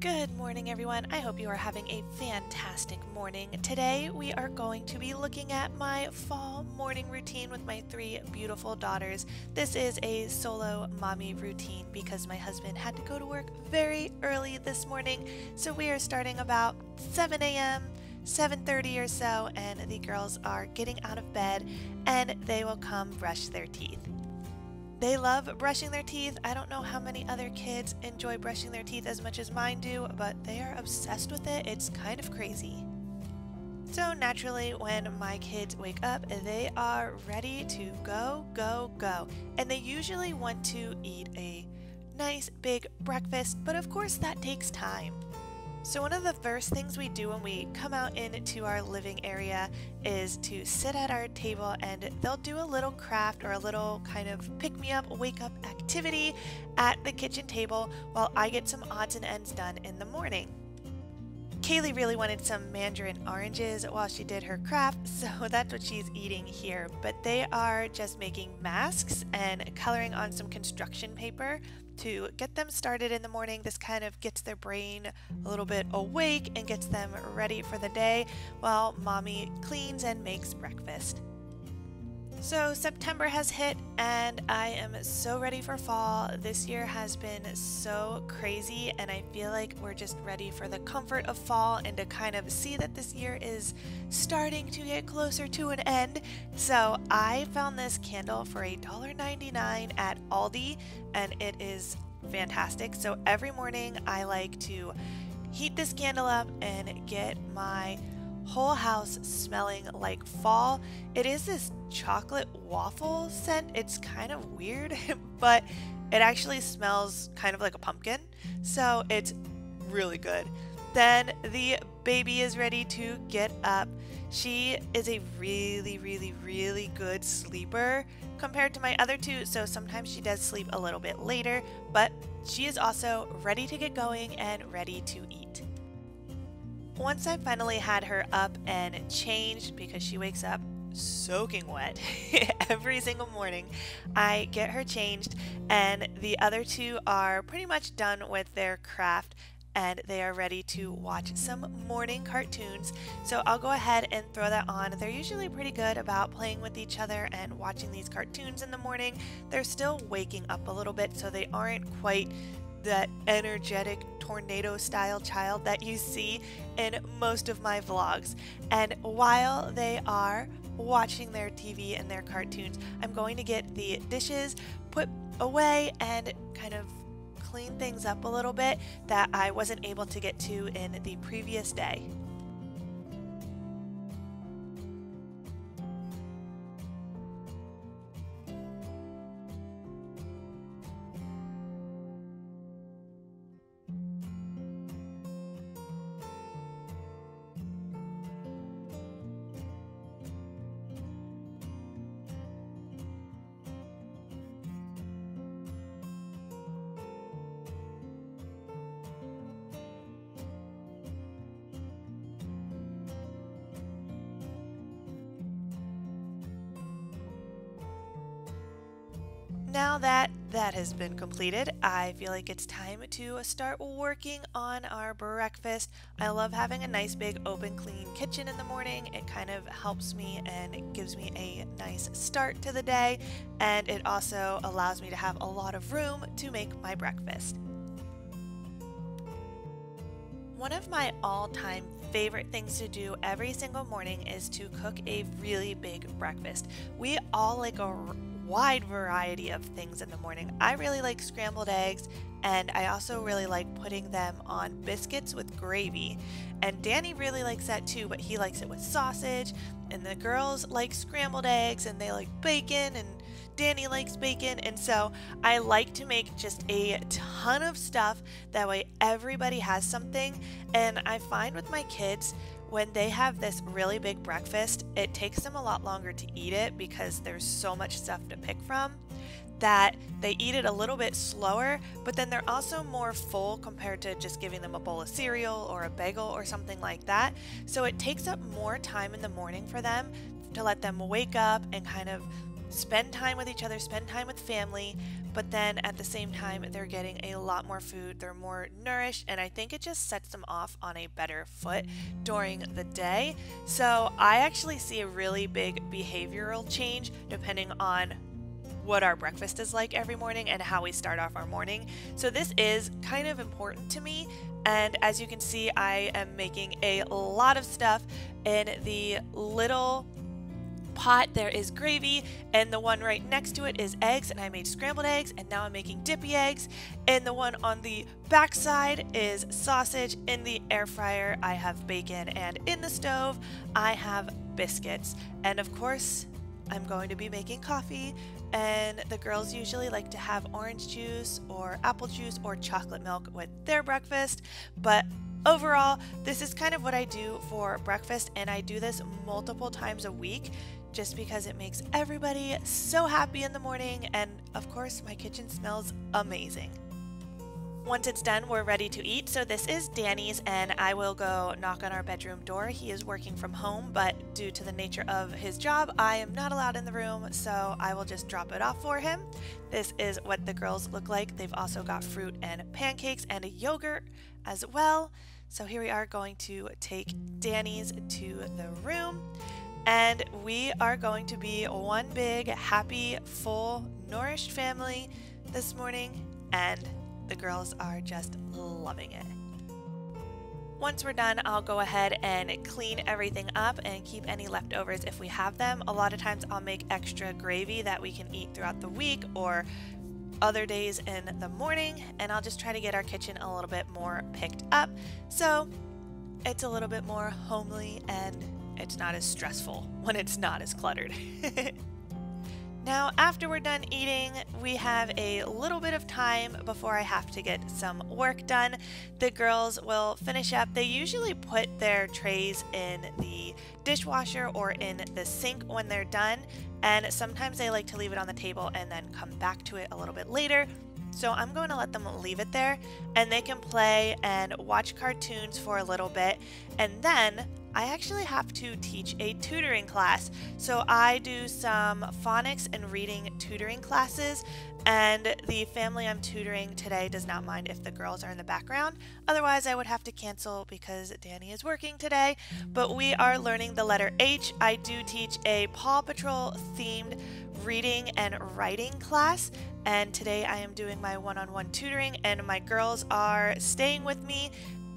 Good morning, everyone. I hope you are having a fantastic morning. Today, we are going to be looking at my fall morning routine with my three beautiful daughters. This is a solo mommy routine because my husband had to go to work very early this morning. So we are starting about 7 a.m., 7:30 or so, and the girls are getting out of bed and they will come brush their teeth. They love brushing their teeth. I don't know how many other kids enjoy brushing their teeth as much as mine do, but they are obsessed with it. It's kind of crazy. So naturally, when my kids wake up, they are ready to go, go, go. And they usually want to eat a nice big breakfast, but of course that takes time. So one of the first things we do when we come out into our living area is to sit at our table, and they'll do a little craft or a little kind of pick-me-up, wake-up activity at the kitchen table while I get some odds and ends done in the morning. Kaylee really wanted some mandarin oranges while she did her craft, so that's what she's eating here. But they are just making masks and coloring on some construction paper to get them started in the morning. This kind of gets their brain a little bit awake and gets them ready for the day while mommy cleans and makes breakfast. So September has hit and I am so ready for fall. This year has been so crazy and I feel like we're just ready for the comfort of fall and to kind of see that this year is starting to get closer to an end. So I found this candle for $1.99 at Aldi and it is fantastic. So every morning I like to heat this candle up and get my whole house smelling like fall. It is this chocolate waffle scent. It's kind of weird, but it actually smells kind of like a pumpkin, so it's really good. Then the baby is ready to get up. She is a really good sleeper compared to my other two, so sometimes she does sleep a little bit later, but she is also ready to get going and ready to eat. Once I finally had her up and changed, because she wakes up soaking wet every single morning, I get her changed and the other two are pretty much done with their craft and they are ready to watch some morning cartoons. So I'll go ahead and throw that on. They're usually pretty good about playing with each other and watching these cartoons in the morning. They're still waking up a little bit, so they aren't quite that energetic tornado style child that you see in most of my vlogs. And while they are watching their TV and their cartoons, I'm going to get the dishes put away and kind of clean things up a little bit that I wasn't able to get to in the previous day. Now that that has been completed, I feel like it's time to start working on our breakfast. I love having a nice big open clean kitchen in the morning. It kind of helps me and it gives me a nice start to the day, and it also allows me to have a lot of room to make my breakfast. One of my all-time favorite things to do every single morning is to cook a really big breakfast. We all like a wide variety of things in the morning. I really like scrambled eggs, and I also really like putting them on biscuits with gravy. And Danny really likes that too, but he likes it with sausage, and the girls like scrambled eggs and they like bacon, and Danny likes bacon, and so I like to make just a ton of stuff. That way everybody has something, and I find with my kids, when they have this really big breakfast, it takes them a lot longer to eat it because there's so much stuff to pick from that they eat it a little bit slower, but then they're also more full compared to just giving them a bowl of cereal or a bagel or something like that. So it takes up more time in the morning for them to let them wake up and kind of spend time with each other, spend time with family, but then at the same time, they're getting a lot more food, they're more nourished, and I think it just sets them off on a better foot during the day. So I actually see a really big behavioral change depending on what our breakfast is like every morning and how we start off our morning. So this is kind of important to me, and as you can see, I am making a lot of stuff. In the little pot there is gravy, and the one right next to it is eggs, and I made scrambled eggs, and now I'm making dippy eggs. And the one on the back side is sausage. In the air fryer I have bacon, and in the stove I have biscuits. And of course I'm going to be making coffee, and the girls usually like to have orange juice or apple juice or chocolate milk with their breakfast. But overall, this is kind of what I do for breakfast, and I do this multiple times a week just because it makes everybody so happy in the morning, and of course my kitchen smells amazing. Once it's done, we're ready to eat. So this is Danny's, and I will go knock on our bedroom door. He is working from home, but due to the nature of his job, I am not allowed in the room, so I will just drop it off for him. This is what the girls look like. They've also got fruit and pancakes and a yogurt as well. So here we are going to take Danny's to the room, and we are going to be one big, happy, full, nourished family this morning, and the girls are just loving it. Once we're done, I'll go ahead and clean everything up and keep any leftovers if we have them. A lot of times I'll make extra gravy that we can eat throughout the week or other days in the morning, and I'll just try to get our kitchen a little bit more picked up so it's a little bit more homely and it's not as stressful when it's not as cluttered. Now, after we're done eating, we have a little bit of time before I have to get some work done. The girls will finish up. They usually put their trays in the dishwasher or in the sink when they're done, and sometimes they like to leave it on the table and then come back to it a little bit later. So I'm going to let them leave it there, and they can play and watch cartoons for a little bit, and then I actually have to teach a tutoring class. So I do some phonics and reading tutoring classes, and the family I'm tutoring today does not mind if the girls are in the background. Otherwise, I would have to cancel because Danny is working today. But we are learning the letter H. I do teach a Paw Patrol themed reading and writing class, and today I am doing my one-on-one tutoring, and my girls are staying with me.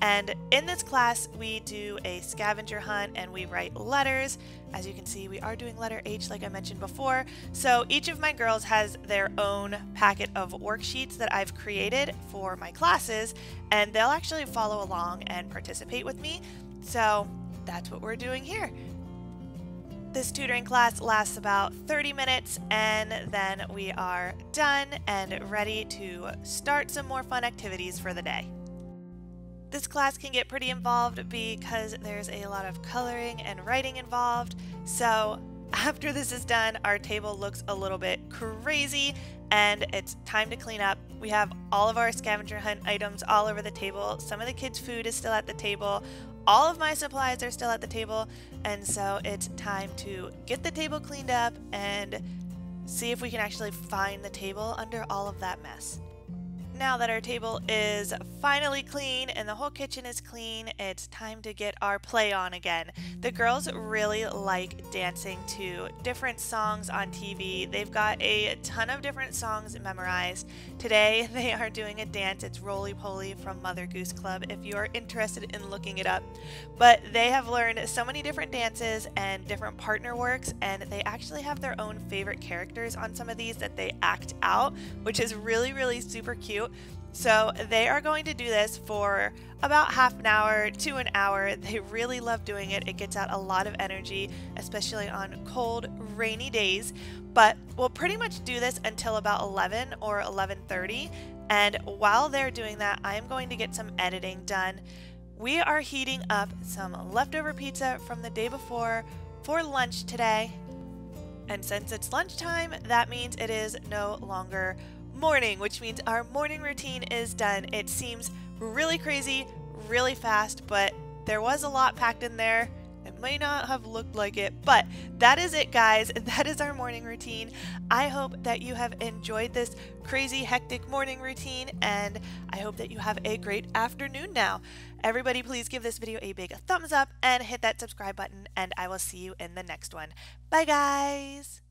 And in this class, we do a scavenger hunt and we write letters. As you can see, we are doing letter H like I mentioned before. So each of my girls has their own packet of worksheets that I've created for my classes, and they'll actually follow along and participate with me. So that's what we're doing here. This tutoring class lasts about 30 minutes, and then we are done and ready to start some more fun activities for the day. This class can get pretty involved because there's a lot of coloring and writing involved. So after this is done, our table looks a little bit crazy and it's time to clean up. We have all of our scavenger hunt items all over the table. Some of the kids' food is still at the table. All of my supplies are still at the table. And so it's time to get the table cleaned up and see if we can actually find the table under all of that mess. Now that our table is finally clean and the whole kitchen is clean, it's time to get our play on again. The girls really like dancing to different songs on TV. They've got a ton of different songs memorized. Today they are doing a dance. It's Roly Poly from Mother Goose Club if you are interested in looking it up. But they have learned so many different dances and different partner works, and they actually have their own favorite characters on some of these that they act out, which is really super cute. So they are going to do this for about half an hour to an hour. They really love doing it. It gets out a lot of energy, especially on cold, rainy days. But we'll pretty much do this until about 11 or 11:30. And while they're doing that, I'm going to get some editing done. We are heating up some leftover pizza from the day before for lunch today. And since it's lunchtime, that means it is no longer morning, which means our morning routine is done. It seems really crazy, really fast, but there was a lot packed in there It may not have looked like it, but that is it, guys. That is our morning routine. I hope that you have enjoyed this crazy, hectic morning routine, and I hope that you have a great afternoon now. Everybody, please give this video a big thumbs up and hit that subscribe button, and I will see you in the next one. Bye, guys.